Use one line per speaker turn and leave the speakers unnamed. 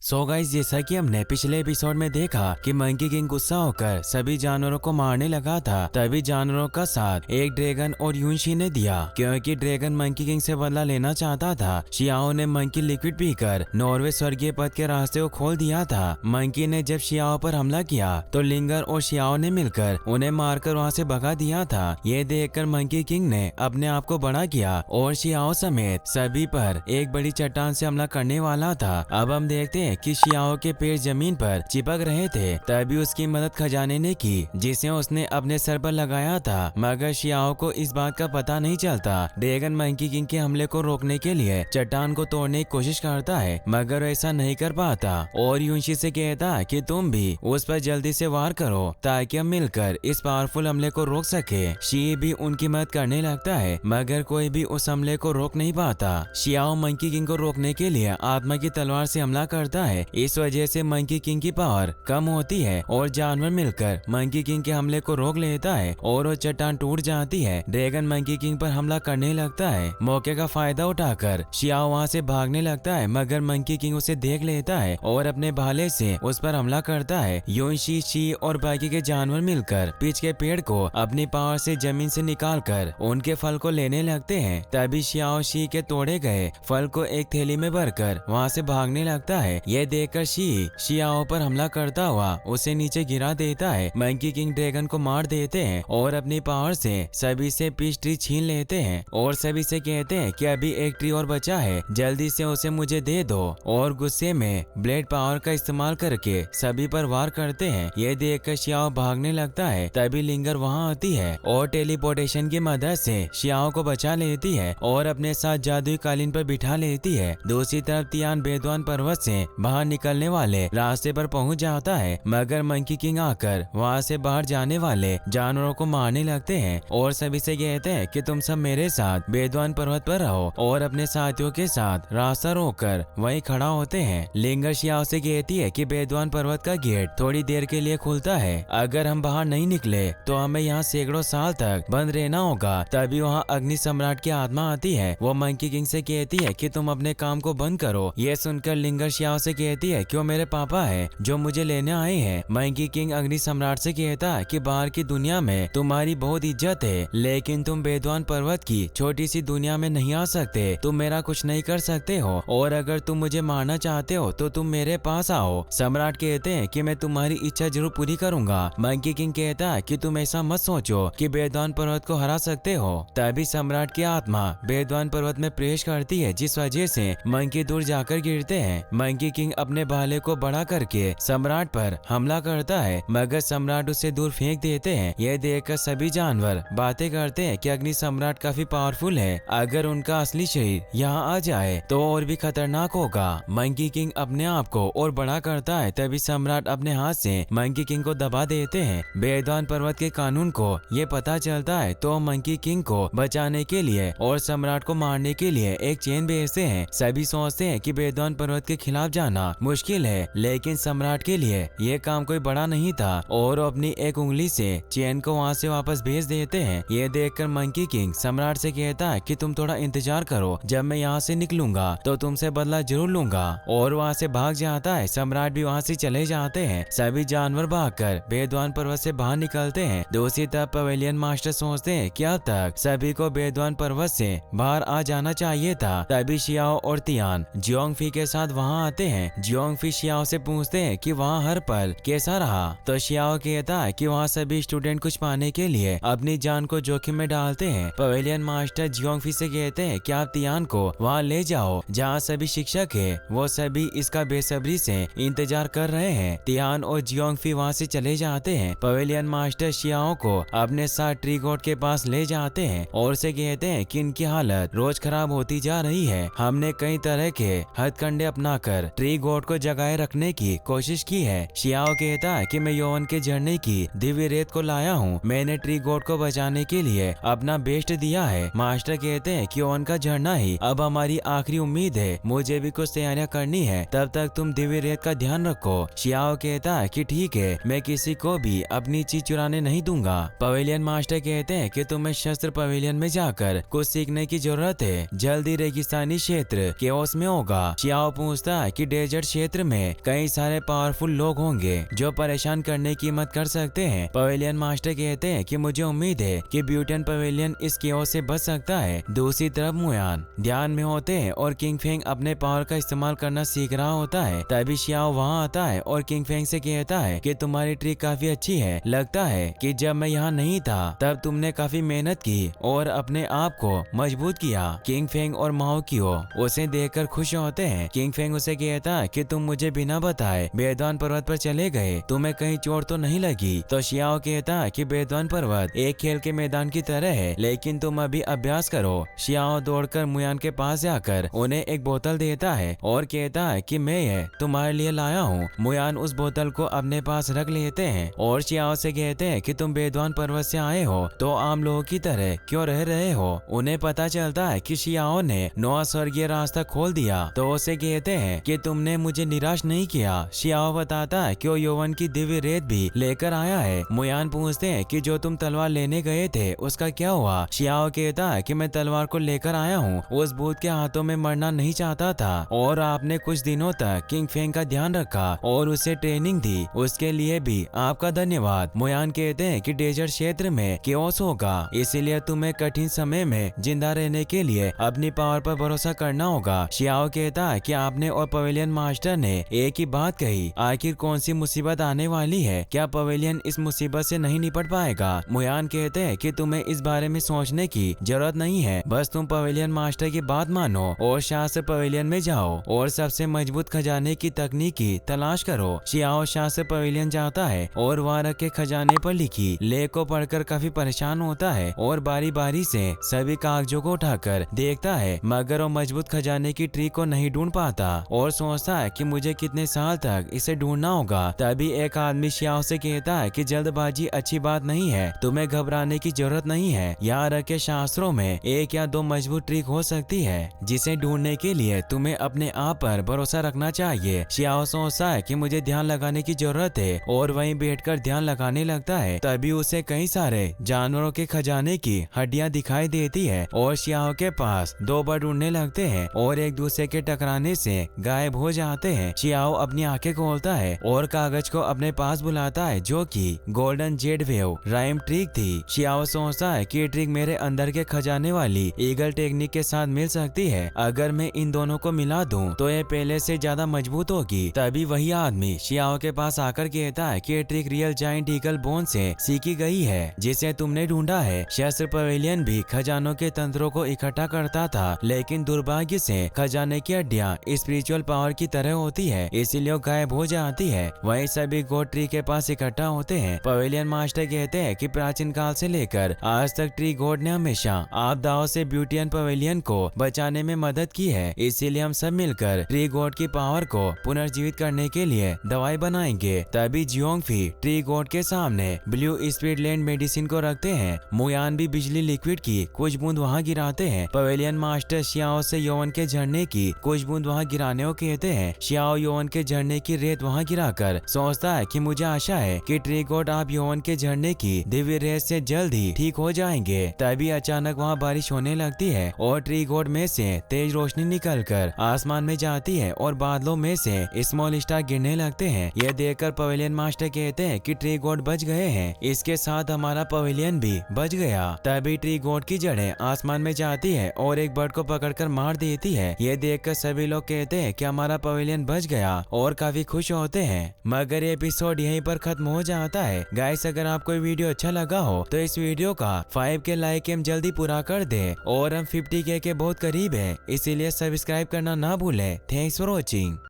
So guys, जैसा कि हमने पिछले एपिसोड में देखा कि मंकी किंग गुस्सा होकर सभी जानवरों को मारने लगा था, तभी जानवरों का साथ एक ड्रैगन और यूनशी ने दिया क्योंकि ड्रैगन मंकी किंग से बदला लेना चाहता था। शियाओ ने मंकी लिक्विड पीकर नॉर्वे स्वर्गीय पथ के रास्ते को खोल दिया था। मंकी ने जब शियाओ पर हमला किया तो लिंगर और शियाओ ने मिलकर उन्हें मारकर वहां से भगा दिया था। ये देखकर मंकी किंग ने अपने आप को बड़ा किया और शियाओ समेत सभी पर एक बड़ी चट्टान से हमला करने वाला था। अब हम देखते हैं कि शियाओ के पैर जमीन पर चिपक रहे थे, तभी उसकी मदद खजाने ने की जिसे उसने अपने सर पर लगाया था, मगर शियाओ को इस बात का पता नहीं चलता। ड्रैगन मंकी किंग के हमले को रोकने के लिए चट्टान को तोड़ने की कोशिश करता है, मगर ऐसा नहीं कर पाता और यूनशी से कहता है कि तुम भी उस पर जल्दी से वार करो ताकि हम मिलकर इस पावरफुल हमले को रोक सके। शी भी उनकी मदद करने लगता है, मगर कोई भी उस हमले को रोक नहीं पाता। शियाओ मंकी किंग को रोकने के लिए आत्मा की तलवार से हमला करता है। इस वजह से मंकी किंग की पावर कम होती है और जानवर मिलकर मंकी किंग के हमले को रोक लेता है और वो चट्टान टूट जाती है। ड्रैगन मंकी किंग पर हमला करने लगता है। मौके का फायदा उठाकर शियाओ वहां से भागने लगता है, मगर मंकी किंग उसे देख लेता है और अपने भाले से उस पर हमला करता है। यूनशी, शी और बाकी के जानवर मिलकर पीच के पेड़ को अपनी पावर से जमीन से निकालकर उनके फल को लेने लगते हैं। तभी शियाओ शी के तोड़े गए फल को एक थैली में भरकर वहां से भागने लगता है। ये देखकर शी शियाओ पर हमला करता हुआ उसे नीचे गिरा देता है। मंकी किंग ड्रैगन को मार देते हैं और अपनी पावर से सभी से पीच ट्री छीन लेते हैं और सभी से कहते हैं कि अभी एक ट्री और बचा है, जल्दी से उसे मुझे दे दो, और गुस्से में ब्लेड पावर का इस्तेमाल करके सभी पर वार करते हैं। ये देखकर शियाओ भागने लगता है। तभी लिंगर वहां आती है और टेलीपोर्टेशन की मदद से शियाओ को बचा लेती है और अपने साथ जादुई कालीन पर बिठा लेती है। दूसरी तरफ तियान बेदवान पर्वत से बाहर निकलने वाले रास्ते पर पहुंच जाता है, मगर मंकी किंग आकर वहां से बाहर जाने वाले जानवरों को मारने लगते हैं और सभी से कहते हैं कि तुम सब मेरे साथ बेदवान पर्वत पर रहो, और अपने साथियों के साथ रास्ता रोककर वहीं खड़ा होते हैं। लिंगर शियाओ से कहती है कि बेदवान पर्वत का गेट थोड़ी देर के लिए खुलता है, अगर हम बाहर नहीं निकले तो हमें यहाँ सैकड़ों साल तक बंद रहना होगा। तभी वहाँ अग्नि सम्राट की आत्मा आती है। वो मंकी किंग से कहती है कि तुम अपने काम को बंद करो। ये सुनकर लिंगर शियाओ से कहती है कि वो मेरे पापा है जो मुझे लेने आए हैं। मंकी किंग अग्नि सम्राट से कहता है कि बाहर की दुनिया में तुम्हारी बहुत इज्जत है, लेकिन तुम बेदवान पर्वत की छोटी सी दुनिया में नहीं आ सकते। तुम मेरा कुछ नहीं कर सकते हो, और अगर तुम मुझे मारना चाहते हो तो तुम मेरे पास आओ। सम्राट कहते हैं कि मैं तुम्हारी इच्छा जरूर पूरी करूंगा। मंकी किंग कहता है कि तुम ऐसा मत सोचो कि बेदवान पर्वत को हरा सकते हो। तभी सम्राट की आत्मा बेदवान पर्वत में प्रवेश करती है, जिस वजह से मंकी दूर जाकर गिरते हैं। मंकी किंग अपने भाले को बड़ा करके सम्राट पर हमला करता है, मगर सम्राट उसे दूर फेंक देते हैं। यह देखकर सभी जानवर बातें करते हैं कि अग्नि सम्राट काफी पावरफुल है, अगर उनका असली शरीर यहाँ आ जाए तो और भी खतरनाक होगा। मंकी किंग अपने आप को और बड़ा करता है। तभी सम्राट अपने हाथ से मंकी किंग को दबा देते हैं। बेदवान पर्वत के कानून को ये पता चलता है तो मंकी किंग को बचाने के लिए और सम्राट को मारने के लिए एक चेन भेजते हैं। सभी सोचते हैं कि बेदवान पर्वत के खिलाफ जाना मुश्किल है, लेकिन सम्राट के लिए ये काम कोई बड़ा नहीं था और अपनी एक उंगली से चेन को वहाँ से वापस भेज देते हैं। ये देखकर मंकी किंग सम्राट से कहता है कि तुम थोड़ा इंतजार करो, जब मैं यहाँ से निकलूंगा तो तुमसे बदला जरूर लूंगा, और वहाँ से भाग जाता है। सम्राट भी वहाँ से चले जाते हैं। सभी जानवर भागकर बेदवान पर्वत से बाहर निकलते हैं। दूसरी तरफ पवेलियन मास्टर सोचते हैं कि अब तक सभी को बेदवान पर्वत से बाहर आ जाना चाहिए था। तभी शियाओ और तियान जियोंगफी के साथ वहाँ आते हैं। जियोंगफी शियाओ से पूछते हैं कि वहाँ हर पल कैसा रहा, तो शियाओ कहता है कि वहाँ सभी स्टूडेंट कुछ पाने के लिए अपनी जान को जोखिम में डालते हैं। पवेलियन मास्टर जियोंगफी से कहते हैं कि आप तियान को वहाँ ले जाओ जहाँ सभी शिक्षक है, वो सभी इसका बेसब्री से इंतजार कर रहे हैं। तियान और जियोंगफी वहाँ से चले जाते हैं। पवेलियन मास्टर शियाओ को अपने साथ ट्री गॉड के पास ले जाते हैं और से कहते हैं कि इनकी हालत रोज खराब होती जा रही है। हमने कई तरह के हथकंडे अपनाकर ट्री गॉड को जगाए रखने की कोशिश की है। शियाओ कहता है कि मैं यौवन के झरने की दिव्य रेत को लाया हूँ, मैंने ट्री गॉड को बचाने के लिए अपना बेस्ट दिया है। मास्टर कहते हैं कि यौवन का झरना ही अब हमारी आखिरी उम्मीद है, मुझे भी कुछ तैयारियां करनी है, तब तक तुम दिव्य रेत का ध्यान रखो। शियाओ कहता है कि ठीक है, मैं किसी को भी अपनी चीज चुराने नहीं दूंगा। पवेलियन मास्टर कहते हैं कि तुम्हें शस्त्र पवेलियन में जाकर कुछ सीखने की जरूरत है, जल्दी रेगिस्तानी क्षेत्र केओस में होगा। शियाओ पूछता है कि डेजर्ट क्षेत्र में कई सारे पावरफुल लोग होंगे जो परेशान करने की हिम्मत कर सकते हैं। पवेलियन मास्टर कहते हैं कि मुझे उम्मीद है कि ब्यूटन पवेलियन इस केओस से बच सकता है। दूसरी तरफ मुयान ध्यान में होते हैं और किंग फेंग अपने पावर का इस्तेमाल करना सीख रहा होता है। तभी शियाओ वहाँ आता है और किंग फेंग से कहता है कि तुम्हारी ट्रिक काफी अच्छी है। लगता है कि जब मैं यहाँ नहीं था तब तुमने काफी मेहनत की और अपने आप को मजबूत किया। किंग फेंग और माओ कियो उसे देखकर खुश होते हैं। किंग फेंग उसे कहता है कि तुम मुझे बिना बताए बेदवान पर्वत पर चले गए, तुम्हें कहीं चोट तो नहीं लगी? तो शियाओ कहता है कि बेदवान पर्वत एक खेल के मैदान की तरह है, लेकिन तुम अभी अभ्यास करो। शियाओ दौड़कर मुयान के पास जाकर उन्हें एक बोतल देता है और कहता है कि मैं ये तुम्हारे लिए लाया हूँ। मुयान उस बोतल को अपने पास रख लेते हैं और शियाओ से कहते हैं कि तुम बेदवान पर्वत से आए हो तो आम लोगों की तरह क्यों रह रहे हो? उन्हें पता चलता है कि शियाओ ने नया स्वर्गीय रास्ता खोल दिया तो उसे कहते हैं कि तुमने मुझे निराश नहीं किया। शियाओ बताता है कि वो यौवन की दिव्य रेत भी लेकर आया है। मुयान पूछते हैं कि जो तुम तलवार लेने गए थे उसका क्या हुआ? शियाओ कहता है कि मैं तलवार को लेकर आया हूँ, उस भूत के हाथों में मरना नहीं चाहता था और आपने कुछ दिनों तक किंग फेंग का ध्यान रखा और उसे ट्रेनिंग दी, उसके लिए भी आपका धन्यवाद। मुयान कहते हैं कि डेजर्ट क्षेत्र में केओस होगा, इसीलिए तुम्हें कठिन समय में जिंदा रहने के लिए अपनी पावर पर भरोसा करना होगा। शियाओ कहता है कि आपने और पवेलियन मास्टर ने एक ही बात कही, आखिर कौन सी मुसीबत आने वाली है? क्या पवेलियन इस मुसीबत से नहीं निपट पाएगा? मुयान कहते हैं कि तुम्हें इस बारे में सोचने की जरूरत नहीं है, बस तुम पवेलियन मास्टर की बात मानो और शास्त्र पवेलियन में जाओ और सबसे मजबूत खजाने की तकनीक की तलाश करो। शियाओ शास्त्र पवेलियन जाता है और वहाँ रखे खजाने पर लिखी लेख को पढ़कर काफी परेशान होता है और बारी बारी से सभी कागजों को उठाकर देखता है, मगर वो मजबूत खजाने की ट्री को नहीं ढूंढ पाता और सोचता है कि मुझे कितने साल तक इसे ढूंढना होगा। तभी एक आदमी शियाओ से कहता है कि जल्दबाजी अच्छी बात नहीं है, तुम्हें घबराने की जरूरत नहीं है। यहाँ रखे शास्त्रों में एक या दो मजबूत ट्रिक हो सकती है जिसे ढूंढने के लिए तुम्हें अपने आप पर भरोसा रखना चाहिए। शियाओ सोचता है कि मुझे ध्यान लगाने की जरूरत है और वहीं बैठकर ध्यान लगाने लगता है। तभी उसे कई सारे जानवरों के खजाने की हड्डियां दिखाई देती है और शियाओ के पास दो बर्ड उड़ने लगते हैं और एक दूसरे के टकराने से गायब हो जाते हैं। शियाओ अपनी आंखें खोलता है और कागज को अपने पास बुलाता है जो कि golden Z wave rhyme trick थी। शियाओ सोचता है कि ट्रिक मेरे अंदर के खजाने वाली ईगल टेक्निक के साथ मिल सकती है, अगर मैं इन दोनों को मिला दूं तो ये पहले से ज्यादा मजबूत होगी। तभी वही आदमी शियाओ के पास आकर कहता है कि ये trick real giant eagle bone से सीखी गई है जिसे तुमने ढूंढा है। शस्त्र पवेलियन भी खजानों के तंत्रों को इकट्ठा करता था, लेकिन दुर्भाग्य से खजाने की हड्डियां स्पिरिचुअल पावर की तरह होती है, इसीलिए वो गायब हो जाती है। वही सभी गोड ट्री के पास इकट्ठा होते हैं। पवेलियन मास्टर कहते हैं कि प्राचीन काल से लेकर आज तक ट्री गॉड ने हमेशा आपदाओं से ब्यूटियन पवेलियन को बचाने में मदद की है, इसीलिए हम सब मिलकर ट्री गॉड की पावर को पुनर्जीवित करने के लिए दवाई बनाएंगे। तभी जियोंगफी ट्री गॉड के सामने ब्लू स्पीड लैंड मेडिसिन को रखते हैं। मुयान भी बिजली लिक्विड की कुछ बूंद वहाँ गिराते हैं। पवेलियन मास्टर शियाओ से यौवन के झरने की कुछ बूंद वहाँ गिराने को कहते हैं। शियाओ यौवन के झरने की रेत वहाँ गिराकर सोचता है कि मुझे आशा है कि ट्री गॉड आप यौवन के झरने की दिव्य रेत से जल्द ही ठीक हो जाएंगे। तभी अचानक वहाँ बारिश होने लगती है और ट्री गॉड में से तेज रोशनी निकलकर आसमान में जाती है और बादलों में से स्मॉल स्टार गिरने लगते हैं। यह देखकर पवेलियन मास्टर कहते हैं कि ट्री गॉड बच गए हैं, इसके साथ हमारा पवेलियन भी बच गया। तभी ट्री गॉड की जड़ें आसमान में जाती है और एक बर्ड को पकड़कर मार देती है। यह देखकर सभी लोग कहते हैं कि हमारा पवेलियन बच गया और काफी खुश होते हैं। मगर ये एपिसोड यहीं पर खत्म हो जाता है। गाइस, अगर आपको वीडियो अच्छा लगा हो तो इस वीडियो का 5K लाइक हम जल्दी पूरा कर दे और हम 50K के बहुत करीब है, इसीलिए सब्सक्राइब करना ना भूले। Thanks for watching.